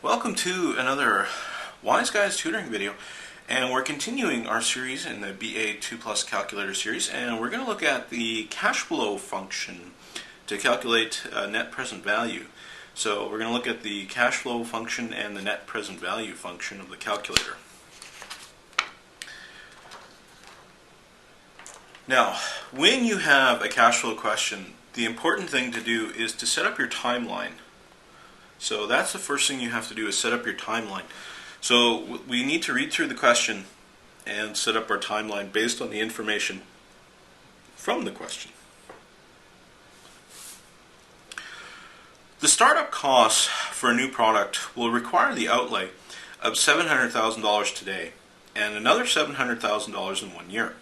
Welcome to another Wise Guys tutoring video, and we're continuing our series in the BA2 Plus calculator series, and we're going to look at the cash flow function to calculate net present value. So we're going to look at the cash flow function and the net present value function of the calculator. Now, when you have a cash flow question, the important thing to do is to set up your timeline. So that's the first thing you have to do, is set up your timeline. So we need to read through the question and set up our timeline based on the information from the question. The startup costs for a new product will require the outlay of $700,000 today and another $700,000 in 1 year.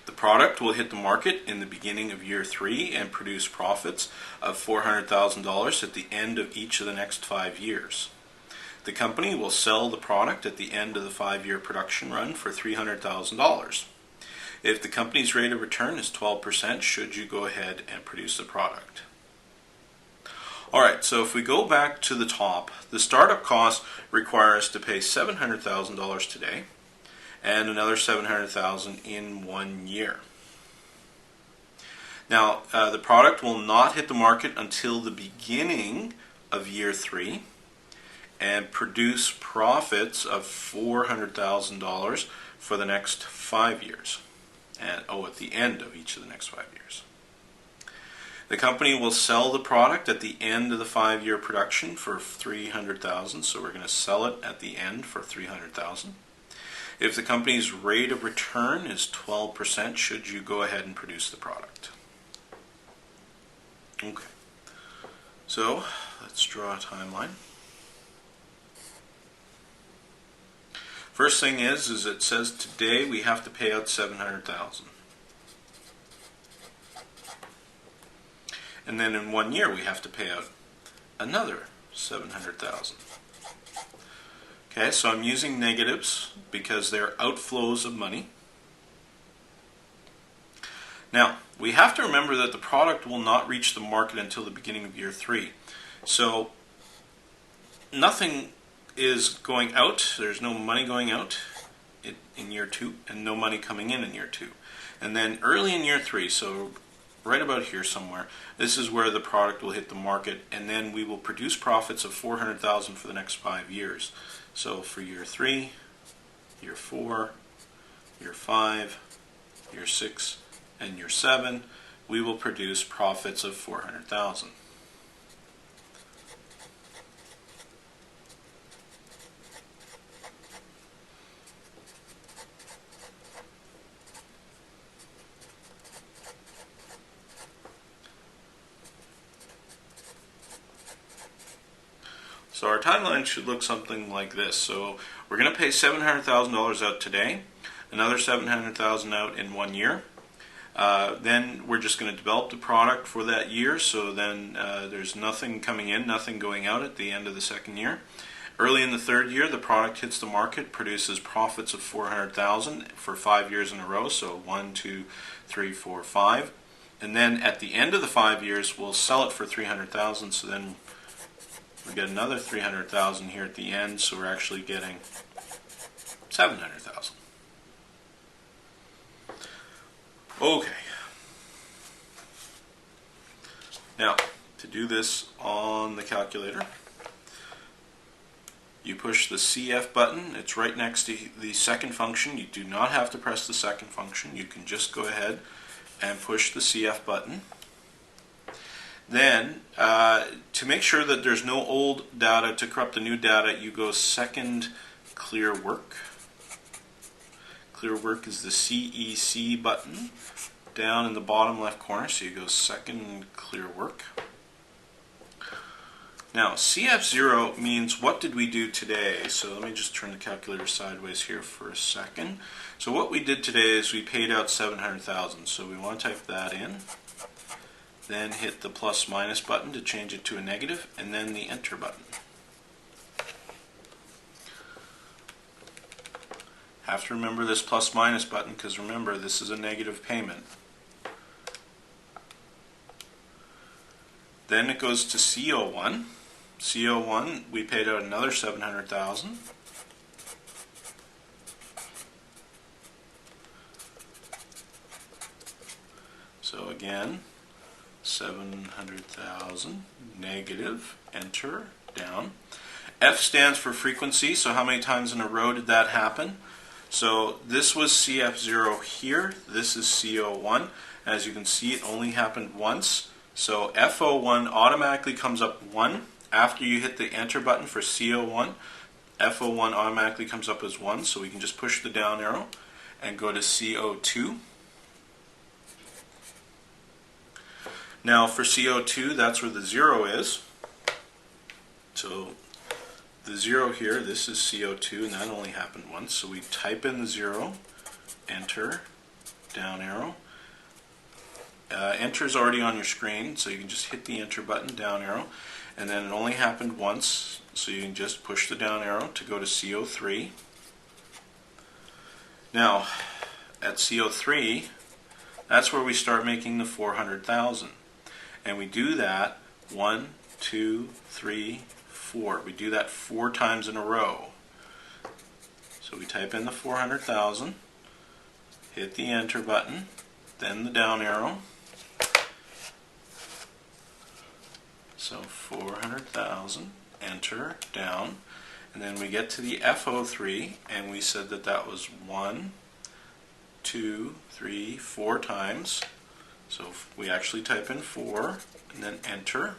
The product will hit the market in the beginning of year 3 and produce profits of $400,000 at the end of each of the next 5 years. The company will sell the product at the end of the 5-year production run for $300,000. If the company's rate of return is 12%, should you go ahead and produce the product? Alright, so if we go back to the top, the startup cost requires us to pay $700,000 today and another $700,000 in 1 year. Now, the product will not hit the market until the beginning of year 3 and produce profits of $400,000 for the next 5 years. And at the end of each of the next 5 years. The company will sell the product at the end of the 5-year production for $300,000, so we're going to sell it at the end for $300,000. If the company's rate of return is 12%, should you go ahead and produce the product? Okay, so let's draw a timeline. First thing is it says today we have to pay out $700,000. And then in 1 year we have to pay out another $700,000. Okay, so I'm using negatives because they're outflows of money. Now, we have to remember that the product will not reach the market until the beginning of year 3. So, nothing is going out, there's no money going out in year 2, and no money coming in year 2. And then early in year 3, so right about here somewhere, this is where the product will hit the market, and then we will produce profits of $400,000 for the next 5 years. So for year 3, year 4, year 5, year 6, and year 7, we will produce profits of $400,000. So our timeline should look something like this. So we're going to pay $700,000 out today, another $700,000 out in 1 year. Then we're just going to develop the product for that year, so then there's nothing coming in, nothing going out at the end of the 2nd year. Early in the 3rd year, the product hits the market, produces profits of $400,000 for 5 years in a row, so 1, 2, 3, 4, 5. And then at the end of the 5 years, we'll sell it for $300,000, so then we get another $300,000 here at the end, so we're actually getting $700,000. Okay. Now, to do this on the calculator, you push the CF button. It's right next to the second function. You do not have to press the second function. You can just go ahead and push the CF button. Then, to make sure that there's no old data to corrupt the new data, you go second clear work. Clear work is the CEC button down in the bottom left corner, so you go second clear work. Now, CF0 means what did we do today? So let me just turn the calculator sideways here for a second. So what we did today is we paid out $700,000. So we want to type that in. Then hit the plus minus button to change it to a negative, and then the enter button. Have to remember this plus minus button because remember this is a negative payment. Then it goes to CO1. CO1, we paid out another $700,000. So again, 700,000 negative, enter, down. F stands for frequency, so how many times in a row did that happen? So this was CF0 here, this is CO1. As you can see, it only happened once. So FO1 automatically comes up 1. After you hit the enter button for CO1, FO1 automatically comes up as 1, so we can just push the down arrow and go to CO2. Now for CO2, that's where the 0 is. So the 0 here, this is CO2, and that only happened once. So we type in the 0, enter, down arrow. Enter is already on your screen, so you can just hit the enter button, down arrow. And then it only happened once, so you can just push the down arrow to go to CO3. Now, at CO3, that's where we start making the 400,000. And we do that 1, 2, 3, 4. We do that 4 times in a row. So we type in the 400,000, hit the enter button, then the down arrow. So 400,000, enter, down, and then we get to the FO3, and we said that that was 1, 2, 3, 4 times. So we actually type in 4, and then enter.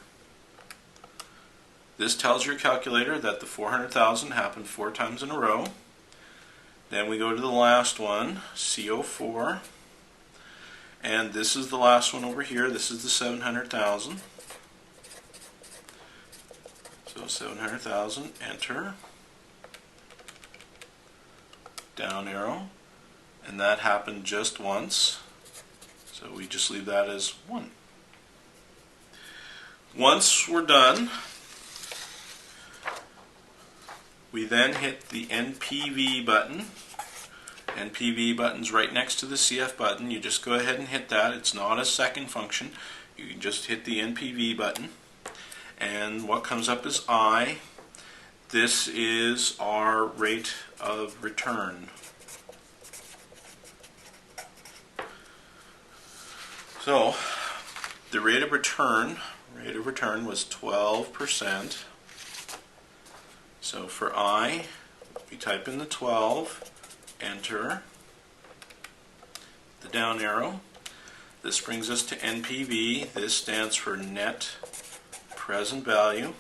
This tells your calculator that the 400,000 happened 4 times in a row. Then we go to the last one, CO4, and this is the last one over here. This is the 700,000. So 700,000, enter, down arrow, and that happened just once, so we just leave that as 1. Once we're done, we then hit the NPV button. NPV button's right next to the CF button. You just go ahead and hit that. It's not a second function. You can just hit the NPV button. And what comes up is I. This is our rate of return. So the rate of return was 12%. So for I, we type in the 12, enter, the down arrow. This brings us to NPV. This stands for net present value.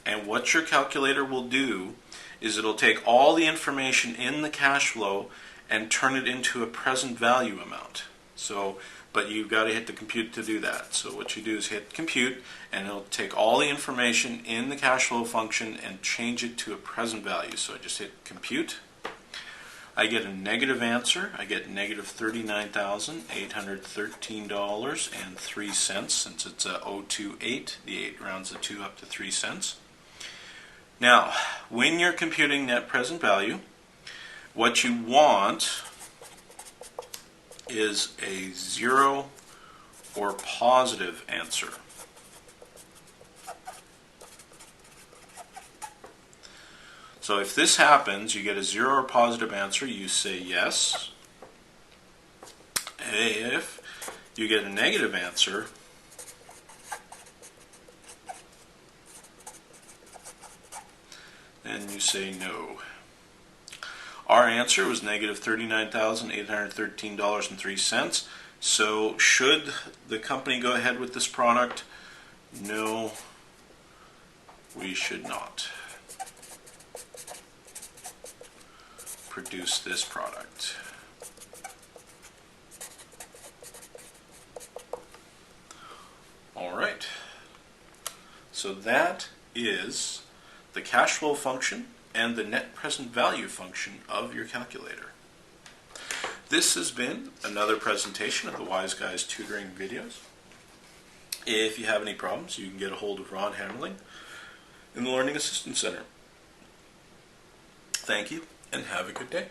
And what your calculator will do is it'll take all the information in the cash flow and turn it into a present value amount. So, but you've got to hit the compute to do that. So what you do is hit compute, and it'll take all the information in the cash flow function and change it to a present value. So I just hit compute. I get a negative answer. I get negative $39,813.03 since it's a 028. The 8 rounds the 2 up to 3 cents. Now, when you're computing net present value, what you want is a 0 or positive answer. So if this happens, you get a 0 or positive answer, you say yes. If you get a negative answer, then you say no. Our answer was negative $39,813.03. So should the company go ahead with this product? No, we should not produce this product. All right. So that is the cash flow function and the net present value function of your calculator. This has been another presentation of the Wise Guys tutoring videos. If you have any problems, you can get a hold of Ron Hammerling in the Learning Assistance Center. Thank you, and have a good day.